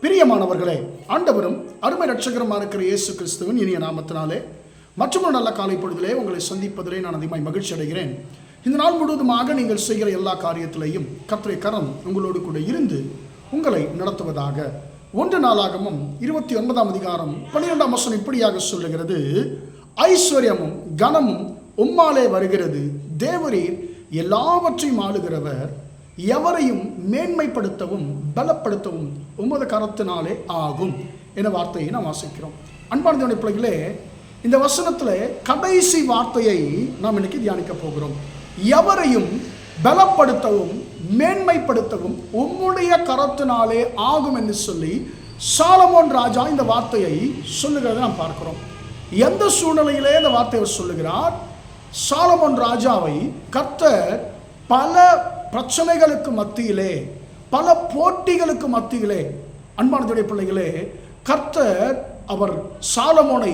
பிரியமானவர்களே, ஆண்டவரும் அருமை ரட்சகரமாக இருக்கிற இயேசு கிறிஸ்துவின் இனிய நாமத்தினாலே மற்றொரு நல்ல காலை பொழுதிலே உங்களை சந்திப்பதிலே நான் அதிகமாக மகிழ்ச்சி அடைகிறேன். இந்த நாள் முழுவதுமாக நீங்கள் செய்கிற எல்லா காரியத்திலையும் கர்த்தருடைய கரம் உங்களோடு கூட இருந்து உங்களை நடத்துவதாக. 1 நாளாகமம் 29ஆம் அதிகாரம் 12ஆம் வசனம் இப்படியாக சொல்லுகிறது: ஐஸ்வர்யமும் கனமும் உம்மாலே வருகிறது, தேவரீர் எல்லாவற்றையும் ஆளுகிறவர், எவரையும் மேன்மைப்படுத்தவும் பலப்படுத்தவும் உமது கரத்தினாலே ஆகும் என வார்த்தையை நாம் வாசிக்கிறோம். அன்பான தேவனுடைய பிள்ளைகளே, இந்த வசனத்தில் கடைசி வார்த்தையை நாம் இன்னைக்கு தியானிக்க போகிறோம். எவரையும் பலப்படுத்தவும் மேன்மைப்படுத்தவும் உம்முடைய கரத்தினாலே ஆகும் என்று சொல்லி சாலமோன் ராஜா இந்த வார்த்தையை சொல்லுகிறதை நாம் பார்க்கிறோம். எந்த சூழ்நிலையிலே இந்த வார்த்தையை சொல்லுகிறார்? சாலமோன் ராஜாவை கர்த்தர் பல பிரச்சனைகளுக்கு மத்தியிலே, பல போட்டிகளுக்கு மத்தியிலே, அன்பானதுடைய பிள்ளைகளே, கர்த்தர் அவர் சாலமோனை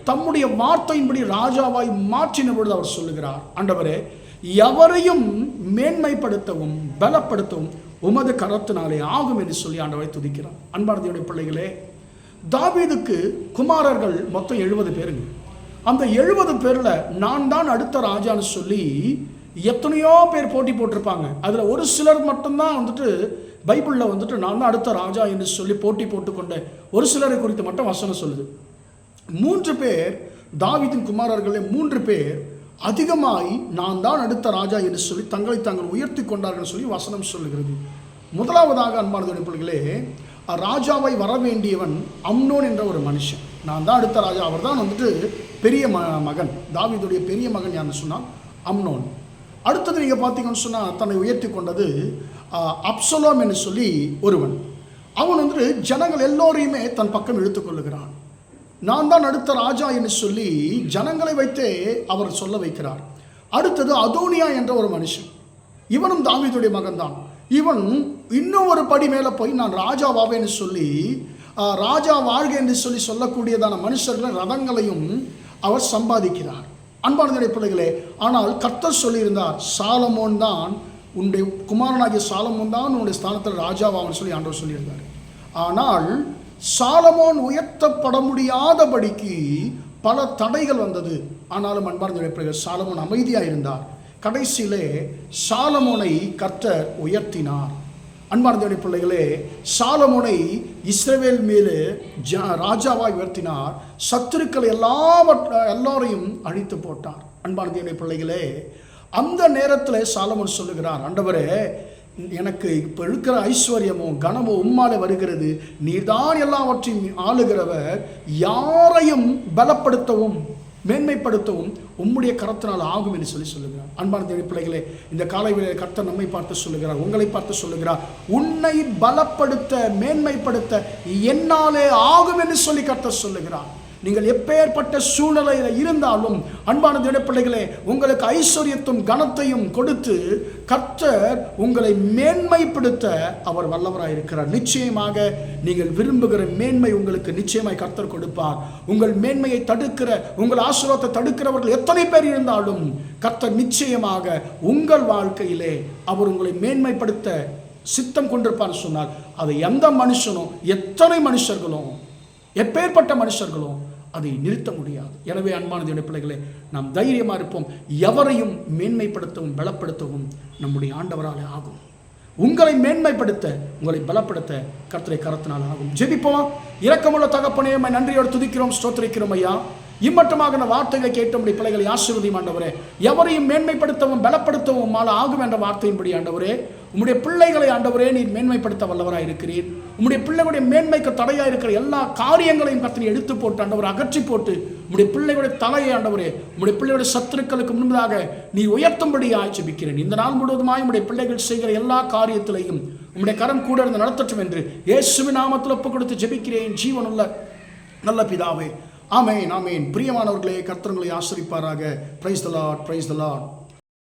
தம்முடைய வார்த்தையின்படி ராஜாவாய் மாற்றின பொழுது அவர் சொல்லுகிறார், ஆண்டவரே, எவரையும் மேன்மைப்படுத்தவும் பலப்படுத்தவும் உமது கரத்தினாலே ஆகும் என்று சொல்லி ஆண்டவரை துதிக்கிறார். அன்பானதுடைய பிள்ளைகளே, தாவீதுக்கு குமாரர்கள் மொத்தம் 70 பேருங்க. அந்த 70 பேரில் நான் தான் அடுத்த ராஜான்னு சொல்லி எத்தனையோ பேர் போட்டி போட்டிருப்பாங்க. அதில் ஒரு சிலர் மட்டும்தான் பைபிளில் நான் தான் அடுத்த ராஜா என்று சொல்லி போட்டி போட்டுக்கொண்ட ஒரு சிலரை குறித்து மட்டும் வசனம் சொல்லுது. 3 பேர், தாவீதின் குமாரர்களே 3 பேர் அதிகமாய் நான் தான் அடுத்த ராஜா என்று சொல்லி தங்களை தாங்கள் உயர்த்தி கொண்டார்கள் சொல்லி வசனம் சொல்லுகிறது. முதலாவதாக அன்பானதுடைய பிள்ளைகளே, ராஜாவை வர வேண்டியவன் அம்னோன் என்ற ஒரு மனுஷன். நான் தான் அடுத்த ராஜா. அவர் தான் பெரிய மகன். தாவீதுடைய பெரிய மகன் யாருன்னு சொன்னால் அம்னோன். அடுத்தது நீங்கள் பார்த்தீங்கன்னு சொன்னால் தன்னை உயர்த்தி கொண்டது அப்சலோம் என்று சொல்லி ஒருவன். அவன் ஜனங்கள் எல்லோரையுமே தன் பக்கம் இழுத்துக்கொள்ளுகிறான். நான் தான் அடுத்த ராஜா என்று சொல்லி ஜனங்களை வைத்தே அவர் சொல்ல வைக்கிறார். அடுத்தது அதோனியா என்ற ஒரு மனுஷன். இவனும் தாவீதுடைய மகன் தான். இவன் இன்னும் ஒரு படி மேலே போய் நான் ராஜாவாவேன்னு சொல்லி ராஜா வாழ்க என்று சொல்லி சொல்லக்கூடியதான மனுஷர்கள் ரதங்களையும் அவர் சம்பாதிக்கிறார். அன்பானதுடைய பிள்ளைகளே, ஆனால் கர்த்தர் சொல்லியிருந்தார், சாலமோன் தான் உன்னுடைய குமாரனாகிய சாலமோன் தான் உன்னுடைய ஸ்தானத்தில் ராஜாவான்னு சொல்லி ஆண்டவர் சொல்லியிருந்தார். ஆனால் சாலமோன் உயர்த்தப்பட முடியாதபடிக்கு பல தடைகள் வந்தது. ஆனாலும் அன்பானதுடைய பிள்ளைகள், சாலமோன் அமைதியாக இருந்தார். கடைசியிலே சாலமோனை கர்த்தர் உயர்த்தினார். அன்பார்ந்த பிள்ளைகளே, சாலமோனை இஸ்ரவேல் மேலே ராஜாவாய் உயர்த்தினார். சத்துருக்களை எல்லாரையும் அழித்து போட்டார். அன்பார்ந்த பிள்ளைகளே, அந்த நேரத்தில் சாலமோன் சொல்லுகிறார், ஆண்டவரே, எனக்கு இப்போ இருக்கிற ஐஸ்வர்யமோ கனமோ உம்மாலே வருகிறது, நீர்தான் எல்லாவற்றையும் ஆளுகிறவர், யாரையும் பலப்படுத்தவும் மேன்மைப்படுத்தவும் உம்முடைய கரத்தினால் ஆகும் என்று சொல்லுகிறார். அன்பான தேவ பிள்ளைகளே, இந்த காலை வேளையில் கர்த்தர் நம்மை பார்த்து சொல்லுகிறார், உங்களை பார்த்து சொல்லுகிறார், உன்னை பலப்படுத்த மேன்மைப்படுத்த என்னாலே ஆகும் என்று சொல்லி கர்த்தர் சொல்லுகிறார். நீங்கள் எப்பேற்பட்ட சூழ்நிலையில் இருந்தாலும் அன்பான தேவ பிள்ளைகளே, உங்களுக்கு ஐஸ்வர்யத்தும் கனத்தையும் கொடுத்து கர்த்தர் உங்களை மேன்மைப்படுத்த அவர் வல்லவராக இருக்கிறார். நிச்சயமாக நீங்கள் விரும்புகிற மேன்மை உங்களுக்கு நிச்சயமாய் கர்த்தர் கொடுப்பார். உங்கள் மேன்மையை தடுக்கிற, உங்கள் ஆசீர்வாதத்தை தடுக்கிறவர்கள் எத்தனை பேர் இருந்தாலும் கர்த்தர் நிச்சயமாக உங்கள் வாழ்க்கையிலே அவர் உங்களை மேன்மைப்படுத்த சித்தம் கொண்டிருப்பான்னு சொன்னால் அதை எந்த மனுஷனும், எத்தனை மனுஷர்களும், எப்பேற்பட்ட மனுஷர்களும் அதை நிறுத்த முடியாது. எனவே அன்பான தேவனுடைய பிள்ளைகளே, நாம் தைரியமாக இருப்போம். எவரையும் மேன்மைப்படுத்தவும் பலப்படுத்தவும் நம்முடைய ஆண்டவரால் ஆகும். உங்களை மேன்மைப்படுத்த, உங்களை பலப்படுத்த கர்த்தருடைய கரத்தினால் ஆகும். ஜெபிப்போம். இரக்கமுள்ள தகப்பனே, நன்றியோடு துதிக்கிறோம், ஸ்தோத்திரிக்கிறோம் ஐயா. இம்மட்டமாக இந்த வார்த்தைகளை கேட்ட நம்முடைய பிள்ளைகளை ஆசீர்வதியும் ஆண்டவரே. எவரையும் மேன்மைப்படுத்தவும் பலப்படுத்தவும் உம்மால் ஆகும் என்ற வார்த்தையின்படி ஆண்டவரே, உம்முடைய பிள்ளைகளை ஆண்டவரே நீர் மேன்மைப்படுத்த வல்லவராக இருக்கிறீர். உம்முடைய பிள்ளைகளுடைய மேன்மைக்கு தடையாக இருக்கிற எல்லா காரியங்களையும் கர்த்தர் எடுத்து போட்டு ஆண்டவர் அகற்றி போட்டு உம்முடைய பிள்ளைகளுடைய தலையை ஆண்டவரே உம்முடைய பிள்ளைகளுடைய சத்துருக்களுக்கு முன்பதாக நீ உயர்த்தும்படியாக ஜெபிக்கிறேன். இந்த நாள் முழுவதுமாய் உம்முடைய பிள்ளைகள் செய்கிற எல்லா காரியத்திலையும் உம்முடைய கரம் கூட இருந்து நடத்தட்டும் என்று இயேசுவின் நாமத்தில் ஒப்புக் கொடுத்து ஜெபிக்கிறேன் ஜீவனுள்ள நல்ல பிதாவே. ஆமென், ஆமென். பிரியமானவர்களே, கர்த்தர் உங்களை ஆசீர்வதிப்பாராக. Praise the Lord, praise the Lord.